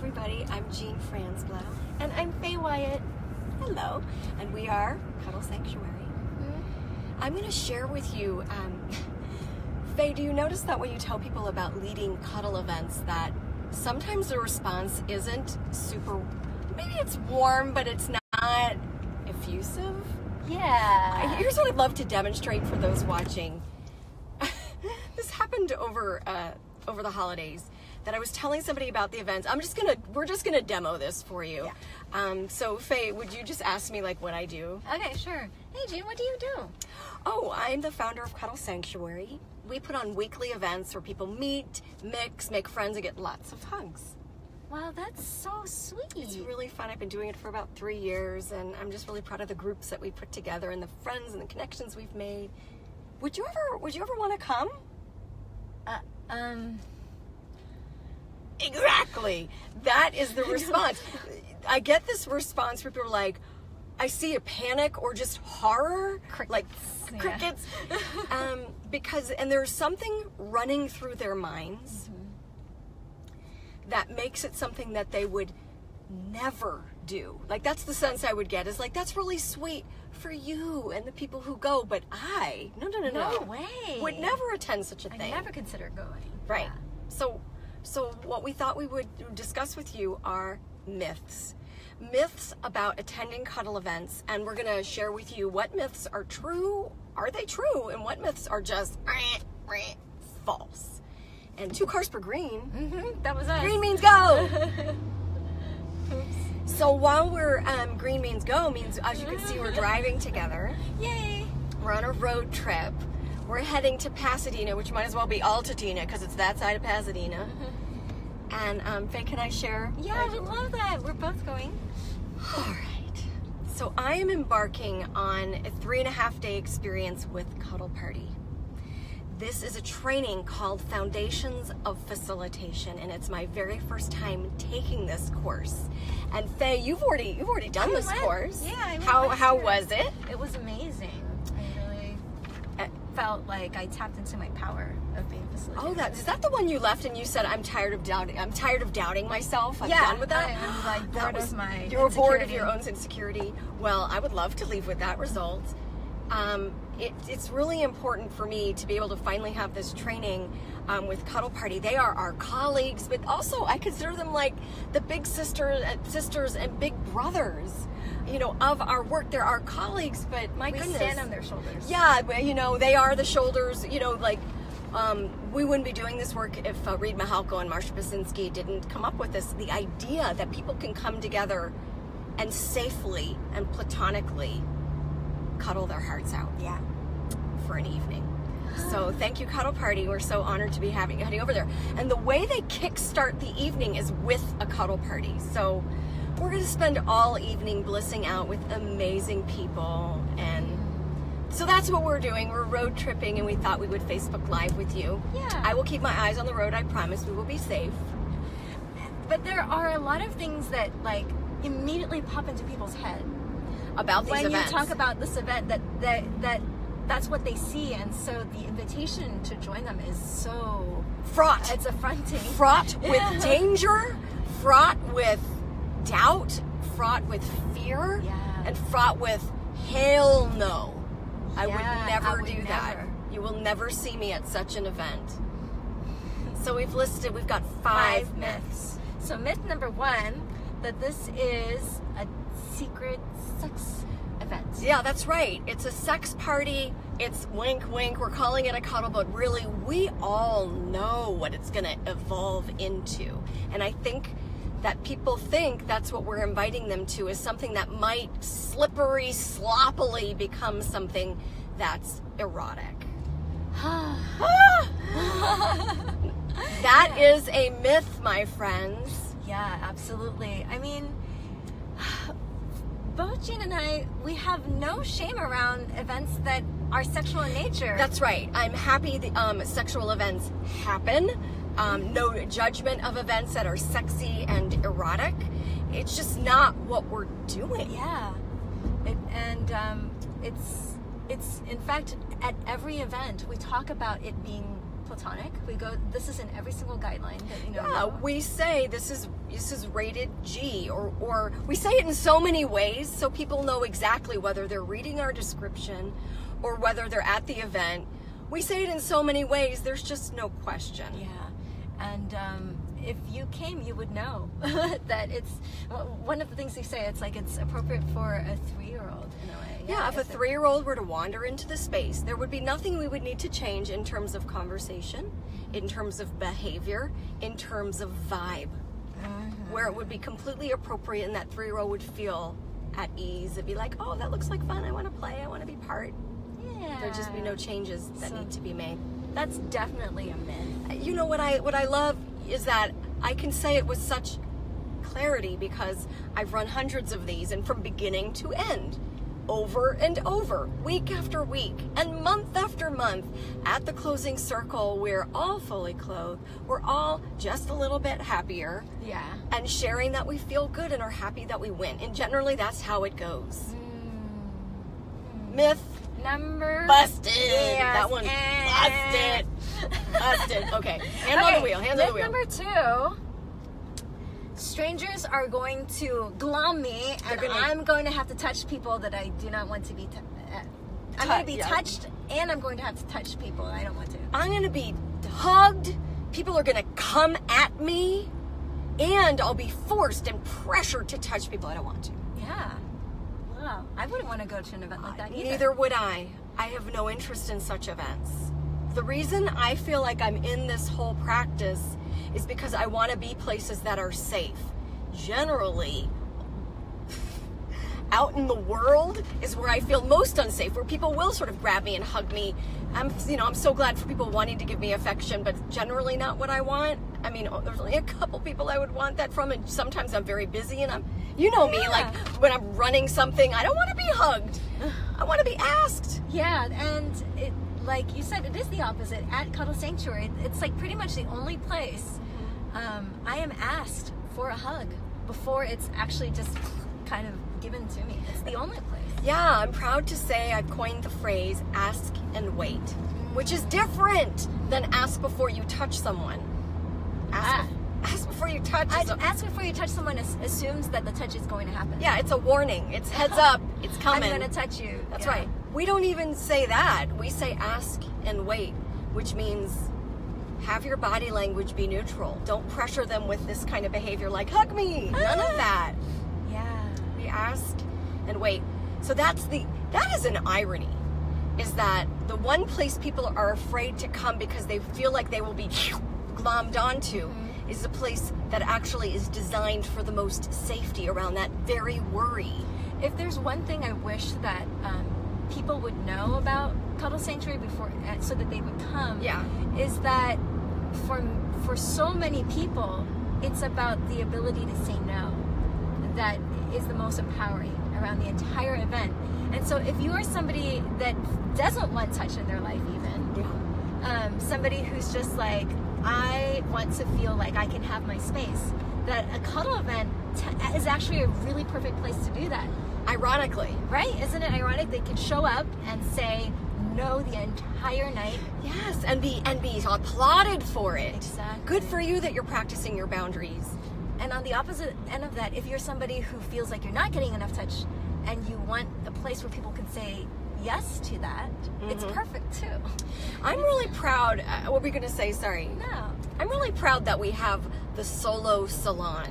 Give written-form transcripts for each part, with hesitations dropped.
everybody. I'm Jean Franzblau. And I'm Faye Wyatt. Hello. And we are Cuddle Sanctuary. Mm-hmm. I'm going to share with you, Faye, do you notice that when you tell people about leading cuddle events that sometimes the response isn't super, maybe it's warm, but it's not effusive? Yeah. Here's what I'd love to demonstrate for those watching. This happened over the holidays. That I was telling somebody about the events. We're just gonna demo this for you. Yeah. So Faye, would you just ask me like what I do? Okay, sure. Hey Jean, what do you do? Oh, I'm the founder of Cuddle Sanctuary. We put on weekly events where people meet, mix, make friends, and get lots of hugs. Wow, that's so sweet. It's really fun. I've been doing it for about 3 years, and I'm just really proud of the groups that we put together and the friends and the connections we've made. Would you ever want to come? Exactly. That is the response. I get this response where people are like, I see a panic or just horror, crickets, because there's something running through their minds that makes it something that they would never do. Like that's the sense I would get is like, that's really sweet for you and the people who go, but no way, would never attend such a thing. I never considered going. Right. Yeah. So what we thought we would discuss with you are myths. Myths about attending cuddle events, and we're going to share with you what myths are true, are they true, and what myths are just false. And 2 cars per green. Mm-hmm, that was us. Green means go! So while we're, green means go, means as you can see we're driving together. Yay! We're on a road trip. We're heading to Pasadena, which might as well be Altadena because it's that side of Pasadena. And Faye, can I share? Yeah, I would love that. We're both going. All right. So I am embarking on a 3.5-day experience with Cuddle Party. This is a training called Foundations of Facilitation, and it's my very first time taking this course. And Faye, you've already done this course. Yeah, I went. How was it? It was amazing. I really felt like I tapped into my power of being facilitator. Oh, is that the one you left and you said I'm tired of doubting myself? I'm done with that. I'm like bored of my You were bored of your own insecurity. Well, I would love to leave with that result. It's really important for me to be able to finally have this training with Cuddle Party. They are our colleagues, but also I consider them like the big sisters and big brothers, of our work. They're our colleagues, but my goodness. We stand on their shoulders. Yeah, they are the shoulders, we wouldn't be doing this work if Reed Mahalko and Marsha Basinski didn't come up with the idea that people can come together and safely and platonically cuddle their hearts out for an evening. So thank you, Cuddle Party. We're so honored to be heading over there. And the way they kickstart the evening is with a Cuddle Party. So we're going to spend all evening blissing out with amazing people. And so that's what we're doing. We're road tripping, and we thought we would Facebook Live with you. Yeah. I will keep my eyes on the road. I promise we will be safe. But there are a lot of things that immediately pop into people's head about these events. When you talk about this event, that's what they see, and so the invitation to join them is so fraught. It's affronting. Fraught with danger, fraught with doubt, fraught with fear, and fraught with hell no. I would never do that. You will never see me at such an event. So we've got 5 myths. So myth number 1, that this is a secret sex event. Yeah, that's right. It's a sex party. It's wink, wink. We're calling it a cuddle, but really, we all know what it's going to evolve into. And I think that people think that's what we're inviting them to, is something that might slippery, sloppily become something that's erotic. That is a myth, my friends. Yeah, absolutely. I mean, both Jean and I, we have no shame around events that are sexual in nature. That's right. I'm happy the sexual events happen. No judgment of events that are sexy and erotic. It's just not what we're doing. Yeah. It's in fact, at every event, we talk about it being platonic. We go, this is in every single guideline that you know. Yeah, we say this is rated G, or we say it in so many ways so people know exactly whether they're reading our description or whether they're at the event. We say it in so many ways, there's just no question. Yeah, and if you came, you would know that it's one of the things they say. It's like it's appropriate for a 3-year-old in a way. Yeah, if a 3-year-old were to wander into the space, there would be nothing we would need to change in terms of conversation, in terms of behavior, in terms of vibe, where it would be completely appropriate and that 3-year-old would feel at ease. It'd be like, oh, that looks like fun. I want to play. I want to be part. Yeah. There'd just be no changes that need to be made. That's definitely a myth. You know what I love is that I can say it with such clarity because I've run hundreds of these, and from beginning to end, over and over, week after week, and month after month, at the closing circle, we're all fully clothed. We're all just a little bit happier. Yeah. And sharing that we feel good and are happy that we win. And generally, that's how it goes. Myth. Number busted. Yes. That one busted. Busted. Okay. Hands on the wheel. Hands on the wheel. Myth number 2. Strangers are going to glom me, and I'm going to have to touch people that I do not want to be. I'm going to be touched, and I'm going to have to touch people I don't want to. I'm going to be hugged. People are going to come at me, and I'll be forced and pressured to touch people I don't want to. Yeah. Wow. I wouldn't want to go to an event like that either. Neither would I. I have no interest in such events. The reason I feel like I'm in this whole practice is because I want to be places that are safe. Generally, out in the world is where I feel most unsafe, where people will sort of grab me and hug me. I'm so glad for people wanting to give me affection, but generally not what I want. I mean, there's only a couple people I would want that from, and sometimes I'm very busy, and me, like when I'm running something, I don't want to be hugged. I want to be asked. Yeah, and it, like you said, it is the opposite. At Cuddle Sanctuary, it's like pretty much the only place I am asked for a hug before it's actually just kind of given to me. It's the only place. Yeah, I'm proud to say I've coined the phrase ask and wait, which is different than ask before you touch someone. Ask before you touch. Ask before you touch someone assumes that the touch is going to happen. Yeah, it's a warning. It's heads up. It's coming. I'm going to touch you. That's right. We don't even say that. We say ask and wait, which means have your body language be neutral. Don't pressure them with this kind of behavior like hug me. None of that. Yeah. We ask and wait. So that is an irony, is that the one place people are afraid to come because they feel like they will be glommed onto is a place that actually is designed for the most safety around that very worry. If there's one thing I wish that people would know about Cuddle Sanctuary before, so that they would come, is that for so many people, it's about the ability to say no. That is the most empowering around the entire event. And so if you are somebody that doesn't want touch in their life even, somebody who's just like, I want to feel like I can have my space, that a cuddle event is actually a really perfect place to do that. Ironically. Right? Isn't it ironic? They can show up and say no the entire night. Yes, and be applauded for it. Exactly. Good for you that you're practicing your boundaries. And on the opposite end of that, if you're somebody who feels like you're not getting enough touch and you want a place where people can say yes to that, it's perfect too. I'm really proud. What were we going to say? Sorry. No. I'm really proud that we have the solo salon,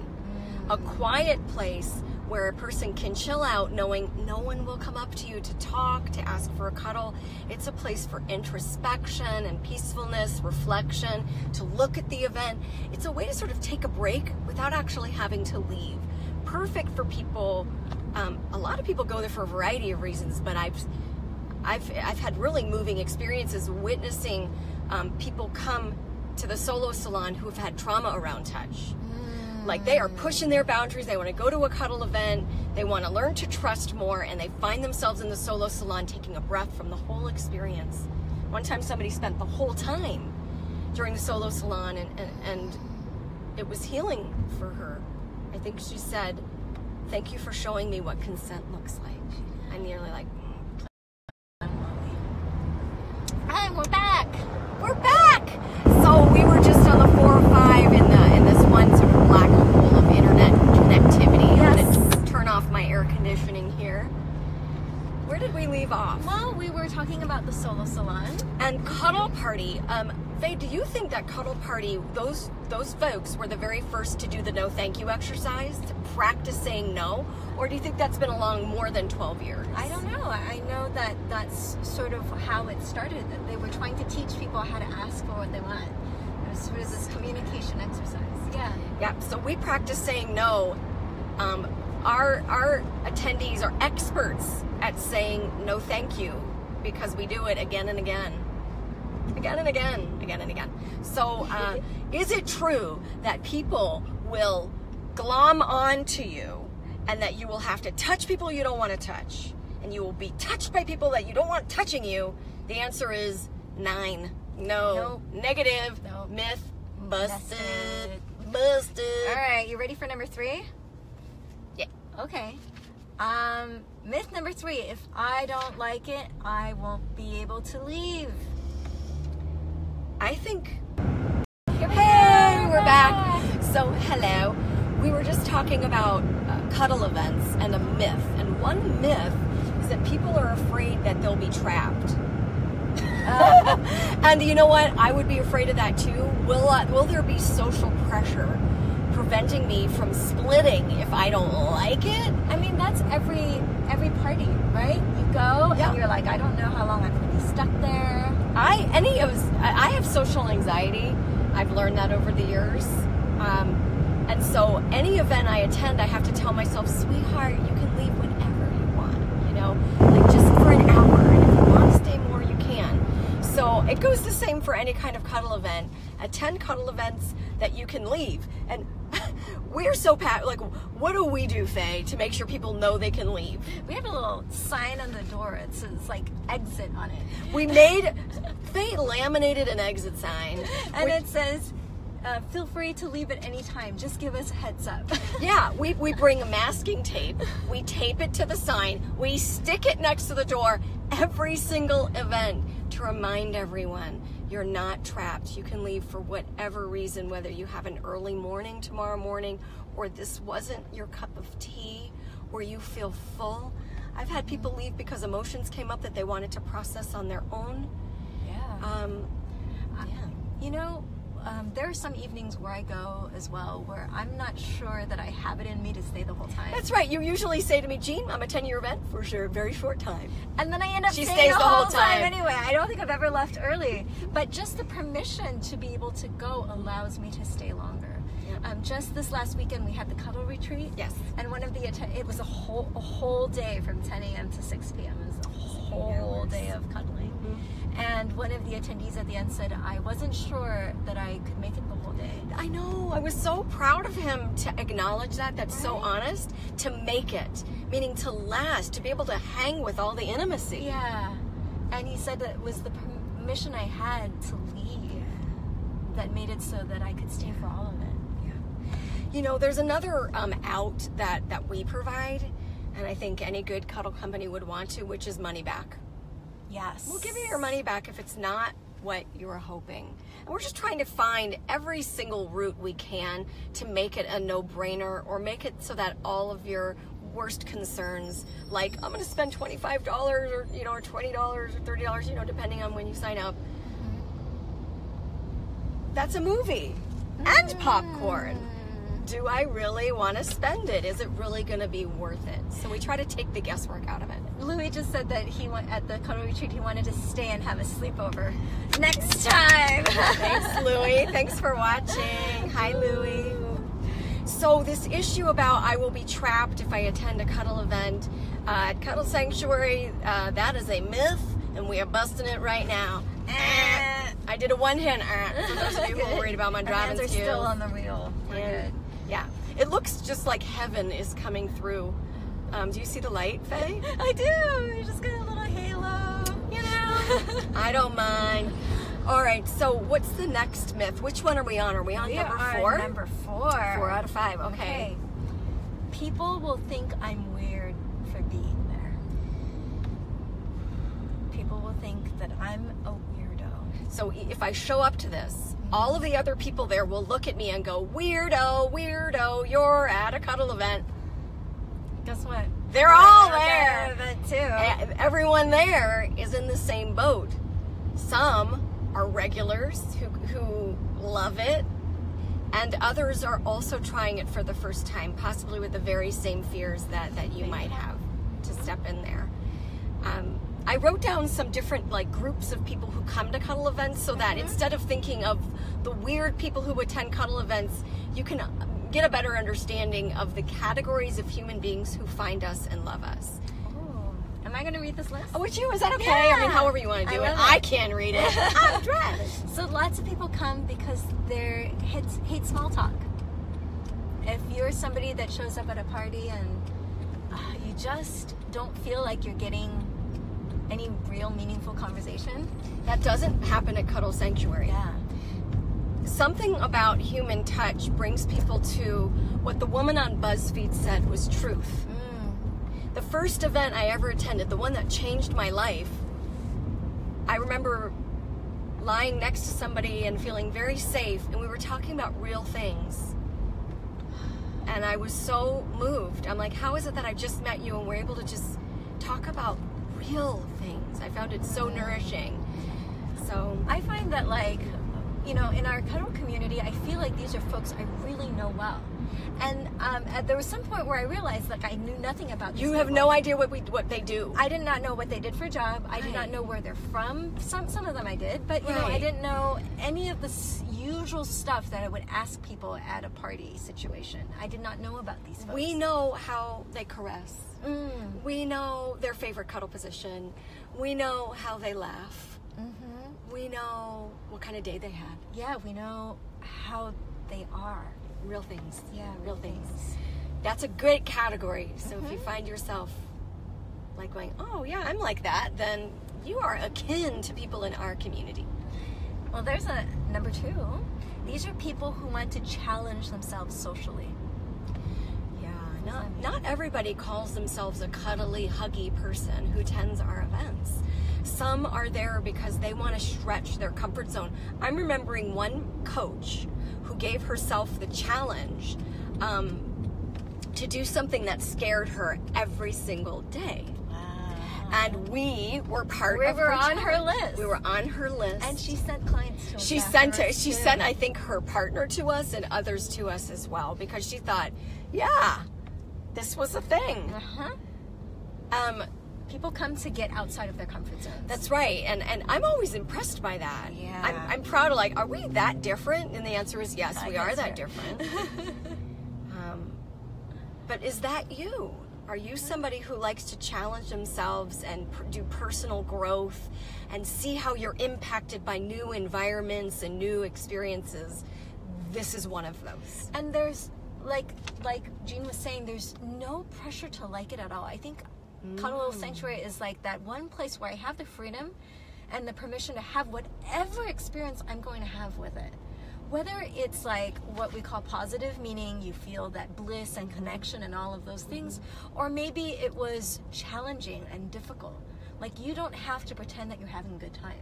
a quiet place where a person can chill out knowing no one will come up to you to talk, to ask for a cuddle. It's a place for introspection and peacefulness, reflection, to look at the event. It's a way to sort of take a break without actually having to leave. Perfect for people. A lot of people go there for a variety of reasons, but I've had really moving experiences witnessing people come to the solo salon who have had trauma around touch. Like they are pushing their boundaries. They want to go to a cuddle event. They want to learn to trust more, and they find themselves in the solo salon taking a breath from the whole experience. One time somebody spent the whole time during the solo salon, and it was healing for her. I think she said, "Thank you for showing me what consent looks like." I'm nearly like, And we're back. We're back! that Cuddle Party, those folks were the very first to do the no thank you exercise, to practice saying no? Or do you think that's been along more than 12 years? I don't know. I know that that's sort of how it started. That they were trying to teach people how to ask for what they want. It was sort of this communication exercise. Yeah. Yeah. So we practice saying no. Our attendees are experts at saying no thank you because we do it again and again. Again and again. Again and again. So is it true that people will glom onto you and that you will have to touch people you don't want to touch, and you will be touched by people that you don't want touching you? The answer is 9. No. Nope. Negative. Nope. Myth. Busted. Busted. All right, you ready for number 3? Yeah. Okay. Myth number 3, if I don't like it, I won't be able to leave. I think... Hey, we're back. So, hello. We were just talking about cuddle events and a myth. And one myth is that people are afraid that they'll be trapped. And you know what? I would be afraid of that too. Will there be social pressure preventing me from splitting if I don't like it? I mean, that's every party, right? You go and you're like, I don't know how long I'm going to be stuck there. I have social anxiety. I've learned that over the years. And so any event I attend, I have to tell myself, sweetheart, you can leave whenever you want, you know, like just for an hour. And if you want to stay more, you can. So it goes the same for any kind of cuddle event. Attend cuddle events that you can leave. And we're so like, what do we do, Faye, to make sure people know they can leave? We have a little sign on the door. It says like exit on it. Faye laminated an exit sign. And it says, feel free to leave at any time. Just give us a heads up. Yeah, we bring masking tape. We tape it to the sign. We stick it next to the door every single event to remind everyone you're not trapped. You can leave for whatever reason, whether you have an early morning tomorrow morning or this wasn't your cup of tea or you feel full. I've had people leave because emotions came up that they wanted to process on their own. Yeah. You know, there are some evenings where I go as well where I'm not sure that I have it in me to stay the whole time. That's right. You usually say to me, Jean, I'm a 10-year event for sure, very short time. And then I end up she staying stays the whole time anyway. I don't think I've ever left early. But just the permission to be able to go allows me to stay longer. Yep. Just this last weekend we had the cuddle retreat. Yes. And one of the it was a whole day from 10 a.m. to 6 p.m. It was a whole day of cuddling. Mm-hmm. And one of the attendees at the end said, I wasn't sure that I could make it the whole day. I know. I was so proud of him to acknowledge that. That's so honest. To make it, meaning to last, to be able to hang with all the intimacy. Yeah. And he said that it was the permission I had to leave that made it so that I could stay for all of it. Yeah. You know, there's another out that we provide, and I think any good cuddle company would want to, which is money back. Yes. We'll give you your money back if it's not what you were hoping. And we're just trying to find every single route we can to make it a no-brainer or make it so that all of your worst concerns, like I'm going to spend $25 or, you know, or $20 or $30, you know, depending on when you sign up. That's a movie and popcorn. Do I really want to spend it? Is it really going to be worth it? So we try to take the guesswork out of it. Louis just said that he went at the cuddle retreat. He wanted to stay and have a sleepover next time. Thanks, Louis. Thanks for watching. Hi, Louis. So this issue about I will be trapped if I attend a cuddle event at Cuddle Sanctuary, that is a myth, and we are busting it right now. I did a one-hand for those of you who are worried about my driving skills. Hands are still on the wheel. We're good. Yeah, it looks just like heaven is coming through. Do you see the light, Faye? I do. You just got a little halo, you know. I don't mind. All right, so what's the next myth? Which one are we on? Are we on number 4? Number 4. 4 out of 5. Okay. People will think I'm weird for being there. People will think that I'm a weirdo. So if I show up to this, all of the other people there will look at me and go, weirdo, weirdo, you're at a cuddle event. Guess what? They're all there. Too. Everyone there is in the same boat. Some are regulars who love it, and others are also trying it for the first time, possibly with the very same fears that you might have to step in there. I wrote down some different like groups of people who come to cuddle events so that instead of thinking of the weird people who attend cuddle events, you can get a better understanding of the categories of human beings who find us and love us. Am I going to read this list? Oh, would you? Is that okay? Yeah. I mean, however you want to do it. I can read it. I'm dressed. So lots of people come because they hate small talk. If you're somebody that shows up at a party and you just don't feel like you're getting any real meaningful conversation. That doesn't happen at Cuddle Sanctuary. Yeah. Something about human touch brings people to what the woman on BuzzFeed said was truth. The first event I ever attended, the one that changed my life, I remember lying next to somebody and feeling very safe, and we were talking about real things. And I was so moved. I'm like, how is it that I just met you and we're able to just talk about real things? I found it so nourishing. So I find that, like, you know, in our cuddle community, I feel like these are folks I really know well. And there was some point where I realized, like, I knew nothing about these people. have no idea what they do. I did not know what they did for a job. I did not know where they're from. Some of them I did, but you know, I didn't know any of the usual stuff that I would ask people at a party situation. I did not know about these folks. We know how they caress. We know their favorite cuddle position. We know how they laugh. We know what kind of day they had. Yeah, we know how they are. Real things. Yeah, real things. That's a great category. So if you find yourself like going, oh yeah, I'm like that, then you are akin to people in our community. Well, there's a number 2. These are people who want to challenge themselves socially. Yeah, not everybody calls themselves a cuddly, huggy person who attends our events. Some are there because they want to stretch their comfort zone. I'm remembering one coach who gave herself the challenge to do something that scared her every single day. And we were part of her. We were on her list. We were on her list. And she sent clients to us. She sent, I think, her partner to us and others to us as well, because she thought, yeah, this was a thing. People come to get outside of their comfort zones. That's right, and I'm always impressed by that. Yeah. I'm proud of, like, are we that different? And the answer is yes, we are that different. But is that you? Are you somebody who likes to challenge themselves and do personal growth and see how you're impacted by new environments and new experiences? This is one of those. And there's, like Jean was saying, there's no pressure to like it at all. I think Cuddle Sanctuary is like that one place where I have the freedom and the permission to have whatever experience I'm going to have with it. Whether it's like what we call positive, meaning you feel that bliss and connection and all of those things, or maybe it was challenging and difficult. Like, you don't have to pretend that you're having a good time.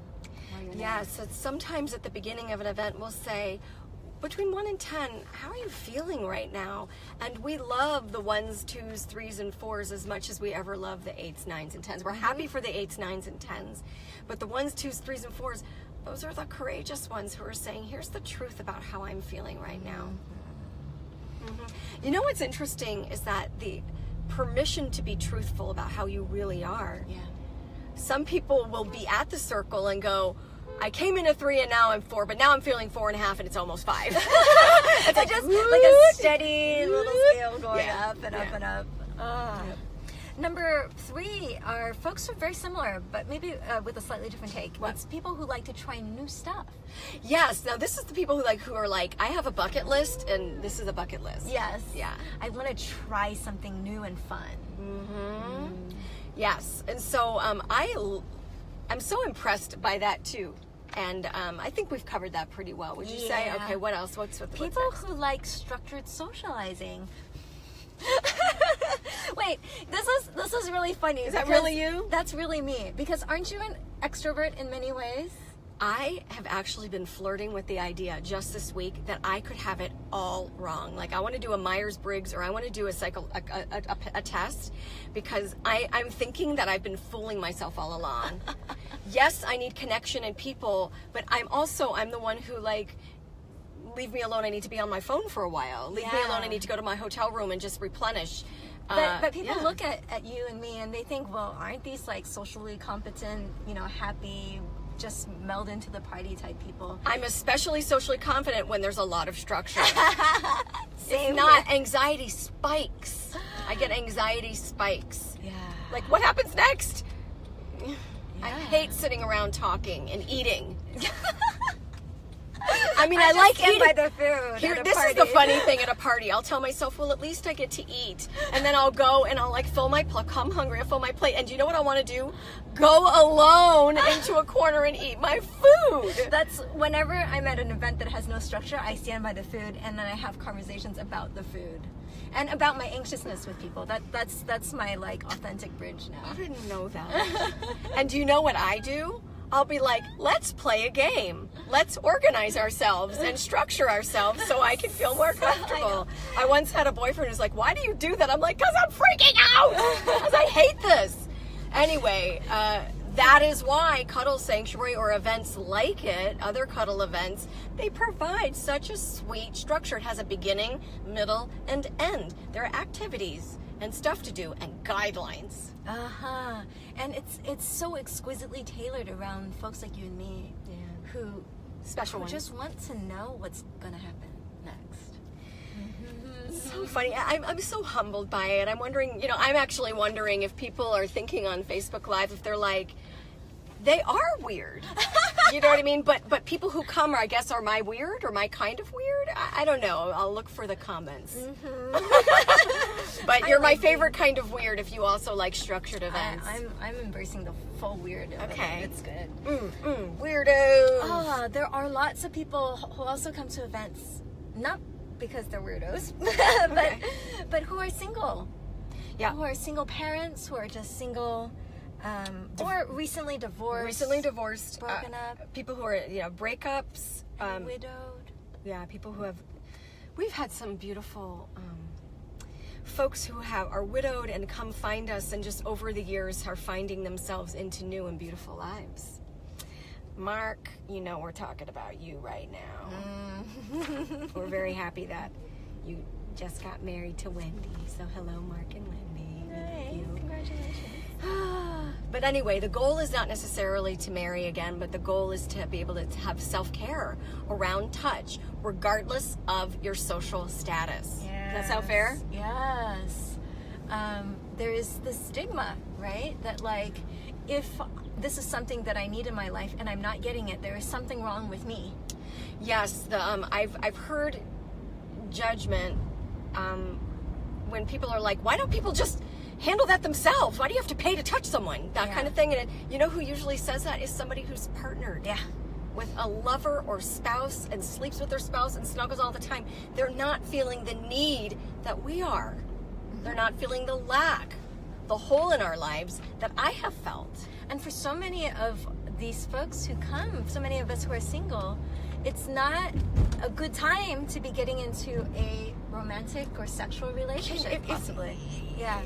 Yeah, so sometimes at the beginning of an event we'll say, between 1 and 10, how are you feeling right now? And we love the 1s, 2s, 3s, and 4s as much as we ever love the 8s, 9s, and 10s. We're happy for the 8s, 9s, and 10s. But the 1s, 2s, 3s, and 4s, those are the courageous ones who are saying, here's the truth about how I'm feeling right now. You know what's interesting is that the permission to be truthful about how you really are. Yeah. Some people will be at the circle and go, I came in a 3 and now I'm 4, but now I'm feeling 4.5 and it's almost 5. It's like just like a steady little scale going up and up and up. Number 3 are folks who are very similar, but maybe with a slightly different take. It's people who like to try new stuff. Yes. Now this is the people who are like, I have a bucket list, and this is a bucket list. Yes. Yeah. I want to try something new and fun. Yes. And so I'm so impressed by that too. And I think we've covered that pretty well. Would you say? Okay, what else? What's people who like structured socializing? Wait, this is really funny. Is that really you? That's really me. Because aren't you an extrovert in many ways? I have actually been flirting with the idea just this week that I could have it all wrong. Like I want to do a Myers-Briggs, or I want to do a test, because I'm thinking that I've been fooling myself all along. Yes, I need connection and people, but I'm the one who, like, leave me alone, I need to be on my phone for a while. Leave me alone, I need to go to my hotel room and just replenish. But people look at you and me and they think, well, aren't these like socially competent, you know, happy, just meld into the party type people? I'm especially socially confident when there's a lot of structure. Same. If not, anxiety spikes. I get anxiety spikes. Yeah. Like, what happens next? Yeah. I hate sitting around talking and eating. I mean, I like eating. By the food. This is the funny thing at a party. I'll tell myself, well, at least I get to eat. And then I'll go and I'll like fill my plate. I'm hungry, I'll fill my plate. And do you know what I want to do? Go alone into a corner and eat my food. That's whenever I'm at an event that has no structure, I stand by the food and then I have conversations about the food. And about my anxiousness with people. That's my like authentic bridge now. I didn't know that. And do you know what I do? I'll be like, let's play a game. Let's organize ourselves and structure ourselves so I can feel more comfortable. I once had a boyfriend who's like, why do you do that? I'm like, because I'm freaking out. Because I hate this. Anyway, that is why Cuddle Sanctuary, or events like it, other cuddle events, they provide such a sweet structure. It has a beginning, middle, and end. There are activities and stuff to do and guidelines. And it's so exquisitely tailored around folks like you and me, who just want to know what's gonna happen next. It's so funny. I'm so humbled by it. I'm wondering, I'm actually wondering if people are thinking on Facebook Live, if they're like, they are weird. You know what I mean? But people who come, I guess, are my weird or my kind of weird. I don't know. I'll look for the comments. But you're my favorite kind of weird if you also like structured events. I'm embracing the full weird. Okay. It's good. Weirdos. Oh, there are lots of people who also come to events, not because they're weirdos, but who are single. Yeah. Who are single parents, who are just single. Or recently divorced, broken up, people who are breakups, widowed. Yeah, people who have. We've had some beautiful folks who are widowed and come find us, and just over the years are finding themselves into new and beautiful lives. Mark, we're talking about you right now. We're very happy that you just got married to Wendy. So hello, Mark and Wendy. Hey, congratulations. But anyway, the goal is not necessarily to marry again, but the goal is to be able to have self-care around touch, regardless of your social status. Yes. Does that sound fair? Yes. There is this stigma, right? That like, if this is something that I need in my life and I'm not getting it, there is something wrong with me. Yes. I've heard judgment when people are like, why don't people just handle that themselves? Why do you have to pay to touch someone? That kind of thing. And who usually says that is somebody who's partnered with a lover or spouse and sleeps with their spouse and snuggles all the time. They're not feeling the need that we are. They're not feeling the lack, the hole in our lives that I have felt. And for so many of these folks who come, so many of us who are single, it's not a good time to be getting into a romantic or sexual relationship, possibly. Yeah.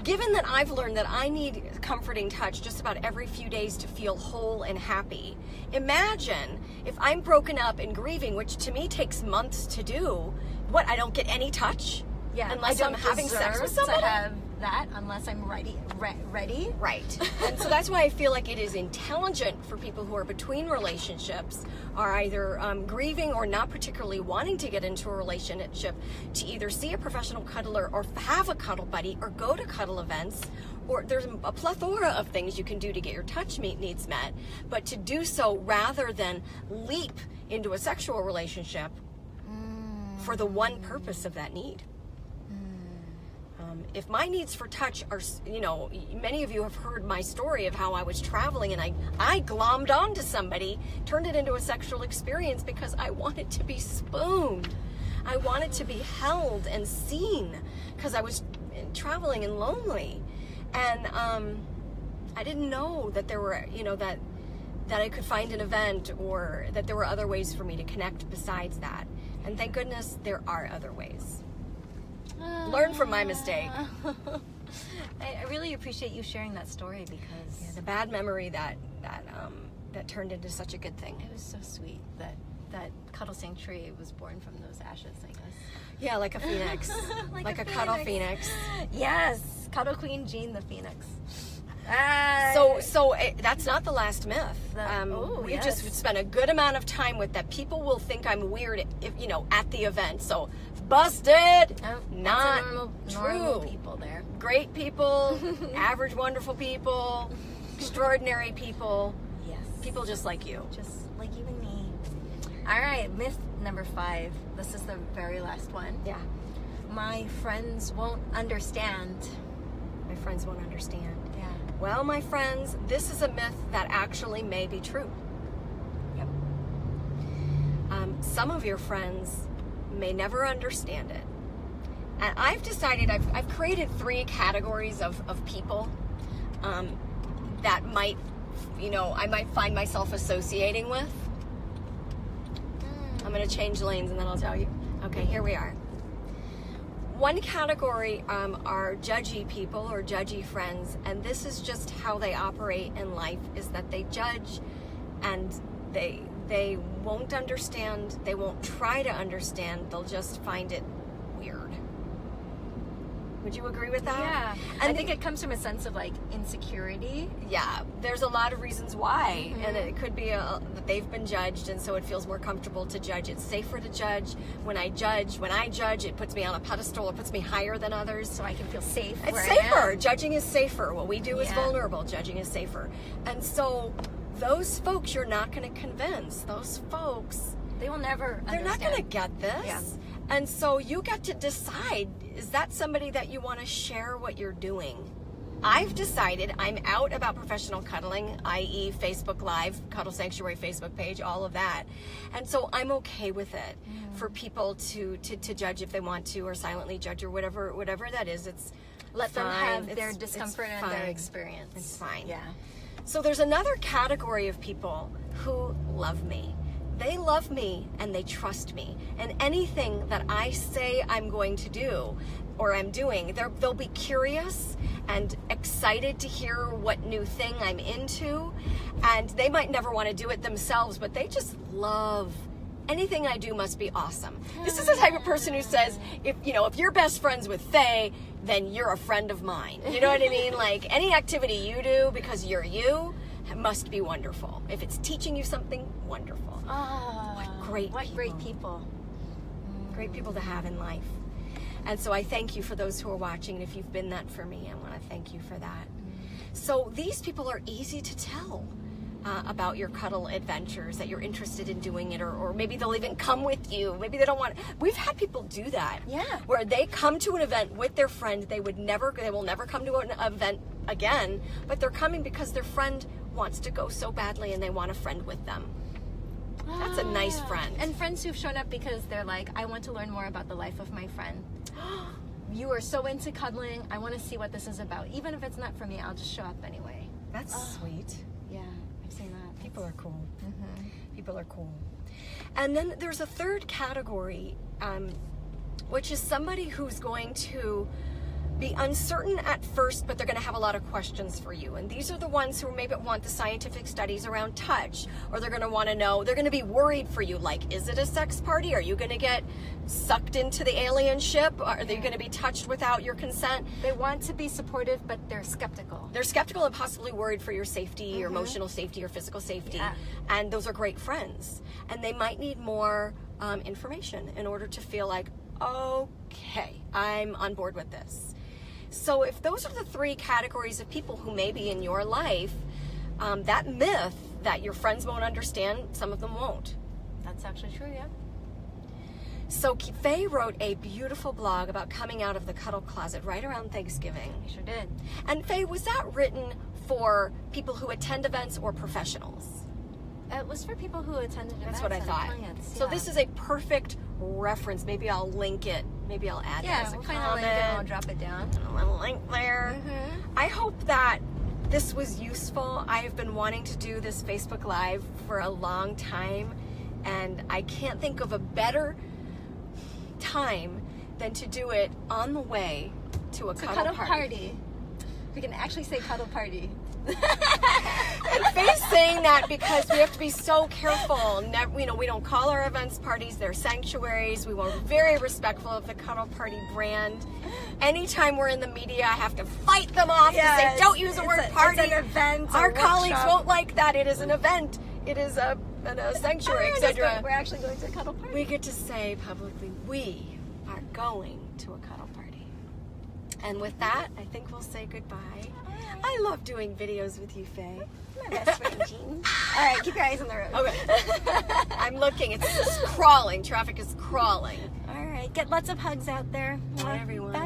Given that I've learned that I need comforting touch just about every few days to feel whole and happy, imagine if I'm broken up and grieving, which to me takes months to do. What, I don't get any touch? Yeah, unless I'm having sex with somebody? To have that unless I'm ready. Right. And so that's why I feel like it is intelligent for people who are between relationships, are either grieving or not particularly wanting to get into a relationship, to either see a professional cuddler or have a cuddle buddy or go to cuddle events. Or there's a plethora of things you can do to get your touch needs met, but to do so rather than leap into a sexual relationship for the one purpose of that need. If my needs for touch are, many of you have heard my story of how I was traveling and I glommed onto somebody, turned it into a sexual experience because I wanted to be spooned. I wanted to be held and seen because I was traveling and lonely. And I didn't know that there were, that I could find an event, or that there were other ways for me to connect besides that. And thank goodness there are other ways. Learn from my mistake. I really appreciate you sharing that story, because the bad memory that turned into such a good thing. It was so sweet that Cuddle Sanctuary was born from those ashes, I guess. Yeah, like a phoenix. like a cuddle phoenix. Yes, Cuddle Queen Jean the Phoenix. So that's not the last myth. We just spent a good amount of time with that. People will think I'm weird if, at the event. So busted. Not normal people there. Great people, average wonderful people, extraordinary people. Yes. People just like you. Just like you and me. All right, myth number 5. This is the very last one. Yeah. My friends won't understand. My friends won't understand. Yeah. Well, my friends, this is a myth that actually may be true. Yep. Some of your friends may never understand it. And I've decided, I've created 3 categories of people that might, I might find myself associating with. I'm going to change lanes and then I'll tell you. Okay, here we are. One category are judgy people or judgy friends, and this is just how they operate in life, is that they judge and they won't understand, they won't try to understand, they'll just find it weird. Would you agree with that? Yeah. And I think it comes from a sense of like insecurity. Yeah, there's a lot of reasons why. Mm-hmm. And it could be that they've been judged, and so it feels more comfortable to judge. It's safer to judge. When I judge, it puts me on a pedestal, it puts me higher than others. So I can feel safe. It's safer. Judging is safer. What we do is vulnerable. Judging is safer. And so those folks you're not going to convince. Those folks, they will never understand. They're not going to get this. Yeah. And so you get to decide, is that somebody that you want to share what you're doing? I've decided I'm out about professional cuddling, i.e. Facebook Live, Cuddle Sanctuary Facebook page, all of that. And so I'm okay with it for people to judge if they want to, or silently judge, or whatever that is. It's Let fine. them have their discomfort and their fine. experience. It's fine. Yeah. So there's another category of people who love me. They love me and they trust me. And anything that I say I'm going to do or I'm doing, they'll be curious and excited to hear what new thing I'm into. And they might never want to do it themselves, but they just love anything I do must be awesome. This is the type of person who says, if you're best friends with Faye, then you're a friend of mine. You know what I mean? Like, any activity you do because you're you must be wonderful. If it's teaching you something, wonderful. Oh, what great people. Great people to have in life. And so I thank you for those who are watching. And if you've been that for me, I want to thank you for that. So these people are easy to tell about your cuddle adventures, that you're interested in doing it, or maybe they'll even come with you. Maybe they don't want. We've had people do that. Yeah. Where they come to an event with their friend. They will never come to an event again, but they're coming because their friend wants to go so badly and they want a friend with them. That's a nice friend. And friends who've shown up because they're like, I want to learn more about the life of my friend. You are so into cuddling. I want to see what this is about. Even if it's not for me, I'll just show up anyway. That's sweet. Yeah, I've seen that. People are cool. Mm-hmm. People are cool. And then there's a third category, which is somebody who's going to be uncertain at first, but they're going to have a lot of questions for you. And these are the ones who maybe want the scientific studies around touch, or they're going to want to know, they're going to be worried for you, like, is it a sex party? Are you going to get sucked into the alien ship? Are they going to be touched without your consent? They want to be supportive, but they're skeptical. They're skeptical and possibly worried for your safety, your emotional safety, or physical safety. Yeah. And those are great friends. And they might need more information in order to feel like, okay, I'm on board with this. So if those are the 3 categories of people who may be in your life, that myth that your friends won't understand, some of them won't. That's actually true, yeah. So Faye wrote a beautiful blog about coming out of the cuddle closet right around Thanksgiving. I sure did. And Faye, was that written for people who attend events or professionals? It was for people who attended events. That's what I thought. Clients, yeah. So this is a perfect reference. Maybe I'll link it. Maybe I'll add that as a comment. Link it and I'll drop it down. A little link there. Mm-hmm. I hope that this was useful. I have been wanting to do this Facebook Live for a long time, and I can't think of a better time than to do it on the way to a cuddle party. We can actually say cuddle party. And Faye's saying that because we have to be so careful. You know, we don't call our events parties, they're sanctuaries. We were very respectful of the Cuddle Party brand. Anytime we're in the media, I have to fight them off to say, don't use the word party. It's an event. Our colleagues won't like that. It is an event. It is a sanctuary, etc. We're actually going to a cuddle party. We get to say publicly, we are going to a cuddle party. And with that, I think we'll say goodbye. I love doing videos with you, Faye. My best friend, Jean. All right, keep your eyes on the road. Okay. I'm looking. It's crawling. Traffic is crawling. All right. Get lots of hugs out there. Bye, everyone. Bye.